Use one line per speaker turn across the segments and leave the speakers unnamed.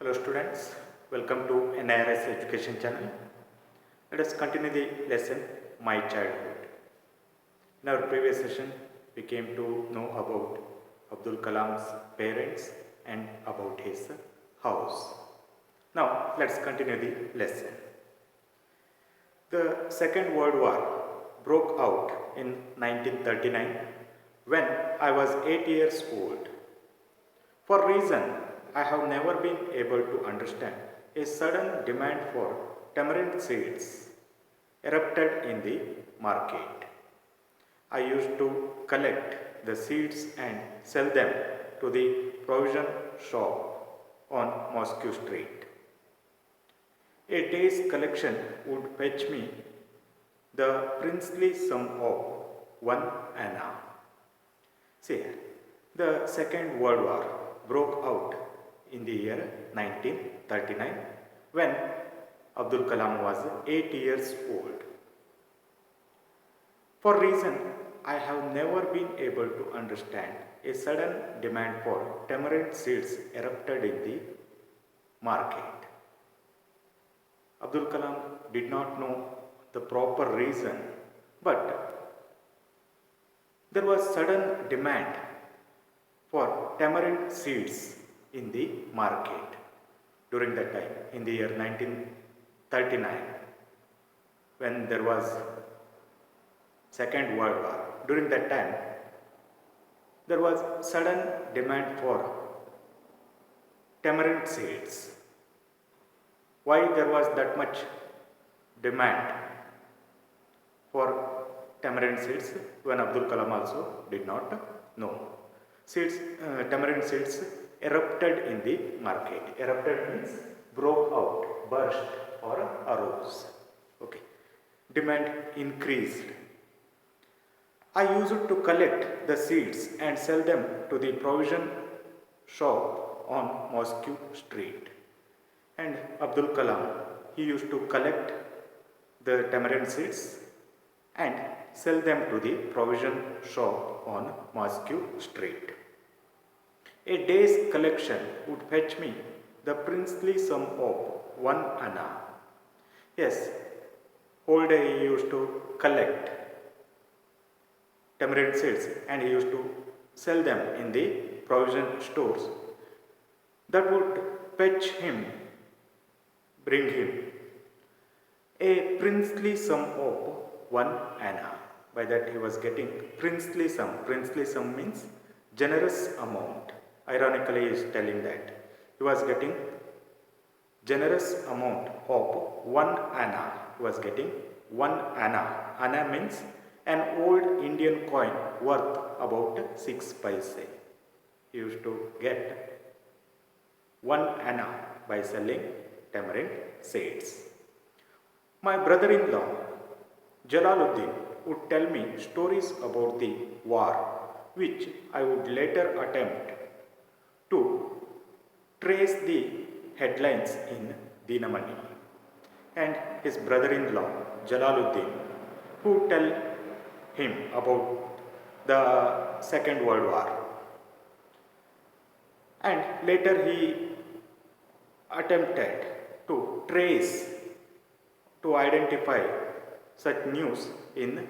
Hello students, welcome to NIRS Education Channel. Let us continue the lesson My Childhood. In our previous session, we came to know about Abdul Kalam's parents and about his house. Now let's continue the lesson. The Second World War broke out in 1939 when I was 8 years old. For reason I have never been able to understand, a sudden demand for tamarind seeds erupted in the market. I used to collect the seeds and sell them to the provision shop on Moscow Street. A day's collection would fetch me the princely sum of 1 anna. See, the Second World War broke out in the year 1939 when Abdul Kalam was 8 years old. For reason I have never been able to understand, a sudden demand for tamarind seeds erupted in the market. Abdul Kalam did not know the proper reason, but there was sudden demand for tamarind seeds in the market during that time, in the year 1939, when there was Second World War. During that time, there was sudden demand for tamarind seeds. Why there was that much demand for tamarind seeds when Abdul Kalam also did not know. Tamarind seeds erupted in the market. Erupted means broke out, burst or arose. Okay. Demand increased. I used to collect the seeds and sell them to the provision shop on Moscow Street. And Abdul Kalam, he used to collect the tamarind seeds and sell them to the provision shop on Moscow Street. A day's collection would fetch me the princely sum of 1 anna. Yes, whole day he used to collect tamarind seeds and he used to sell them in the provision stores. That would bring him a princely sum of 1 anna. By that he was getting princely sum. Princely sum means generous amount. Ironically, he is telling that he was getting generous amount of 1 anna. He was getting 1 anna. Anna means an old Indian coin worth about 6 paise. He used to get 1 anna by selling tamarind seeds. My brother-in-law Jalaluddin would tell me stories about the war, which I would later attempt to trace the headlines in Dinamani. And his brother-in-law Jalaluddin would tell him about the Second World War. And later he attempted to trace, to identify such news in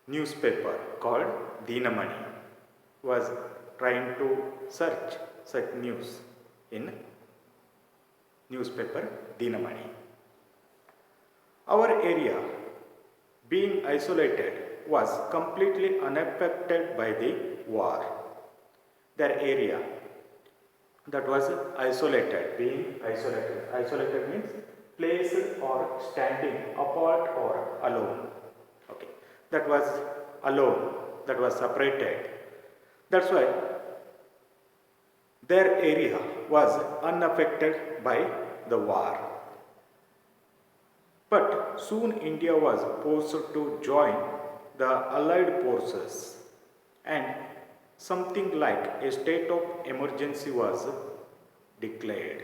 newspaper called Dinamani. Was trying to search such news in newspaper Dinamani. Our area, being isolated, was completely unaffected by the war. Their area that was isolated, being isolated. Isolated means placed or standing apart or alone. Okay. That was alone, that was separated. That's why their area was unaffected by the war. But soon India was forced to join the Allied forces and something like a state of emergency was declared.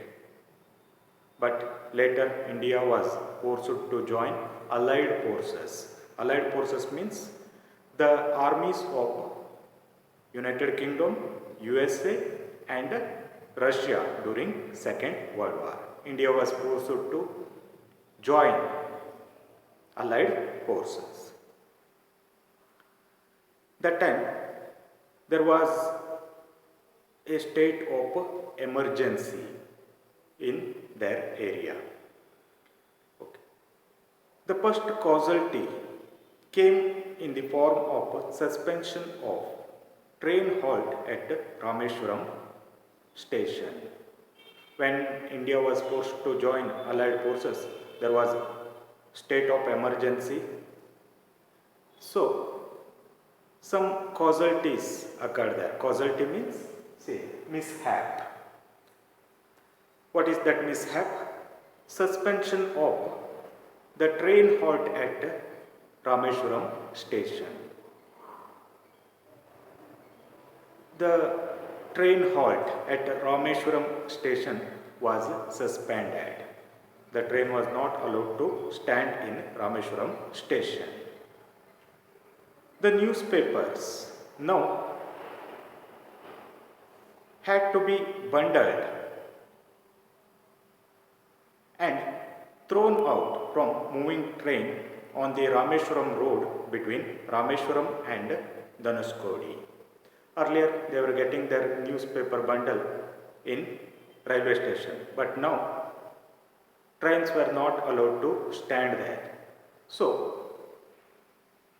But later India was forced to join Allied forces. Allied forces means the armies of United Kingdom, USA and Russia during Second World War. India was forced to join Allied forces. That time there was a state of emergency in their area. Okay. The first casualty came in the form of suspension of train halt at Rameshwaram station. When India was forced to join Allied forces, there was state of emergency. So, some casualties occurred there. Casualty means, say, mishap. What is that mishap? Suspension of the train halt at Rameshwaram station. The train halt at Rameshwaram station was suspended. The train was not allowed to stand in Rameshwaram station. The newspapers now had to be bundled and thrown out from moving train on the Rameshwaram road between Rameshwaram and Dhanushkodi. Earlier they were getting their newspaper bundle in railway station, but now trains were not allowed to stand there. So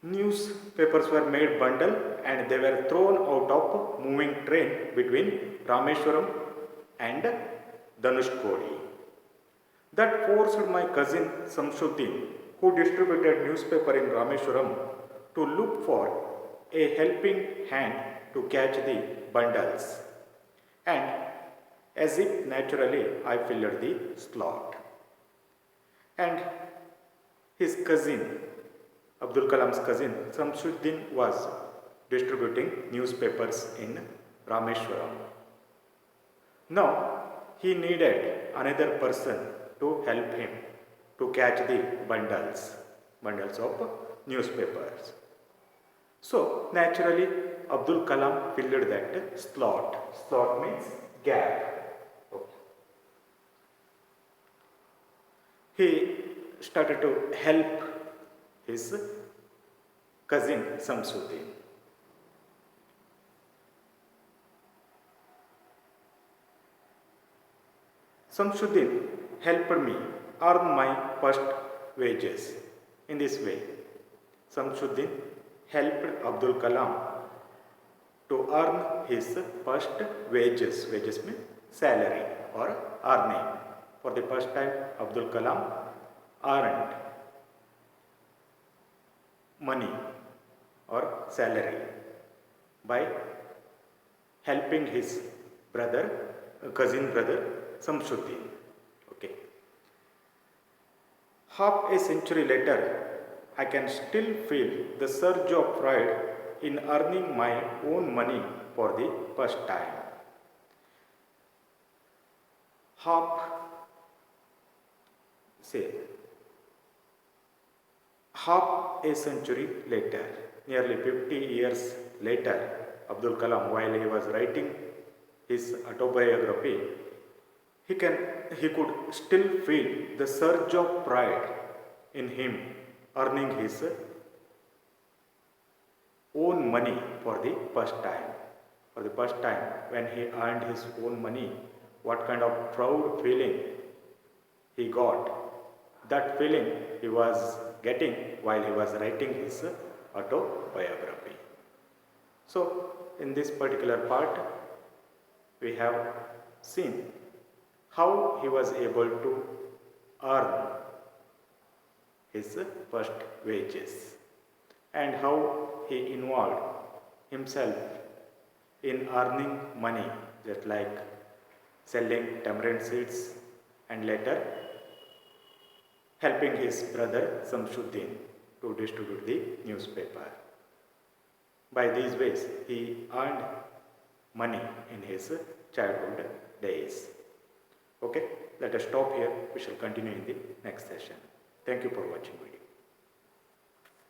newspapers were made bundle and they were thrown out of moving train between Rameshwaram and Dhanushkodi. That forced my cousin Samshuddin, who distributed newspaper in Rameshwaram, to look for a helping hand to catch the bundles. And as if naturally, I filled the slot. And his cousin, Abdul Kalam's cousin, Samshuddin, was distributing newspapers in Rameshwaram. Now, he needed another person to help him to catch the bundles of newspapers. So, naturally, Abdul Kalam filled that slot. Slot means gap. Okay. He started to help his cousin Samshuddin. Samshuddin helped me earn my first wages. In this way, Samshuddin helped Abdul Kalam to earn his first wages. Wages means salary or earning. For the first time, Abdul Kalam earned money or salary by helping his cousin brother Samshuddin. Okay. Half a century later, I can still feel the surge of pride in earning my own money for the first time. Half a century later, nearly 50 years later, Abdul Kalam, while he was writing his autobiography, he could still feel the surge of pride in him earning his own money for the first time. For the first time, when he earned his own money, what kind of proud feeling he got. That feeling he was getting while he was writing his autobiography. So, in this particular part, we have seen how he was able to earn his first wages and how he involved himself in earning money, just like selling tamarind seeds and later helping his brother Samshuddin to distribute the newspaper. By these ways, he earned money in his childhood days. Okay, let us stop here. We shall continue in the next session. Thank you for watching video.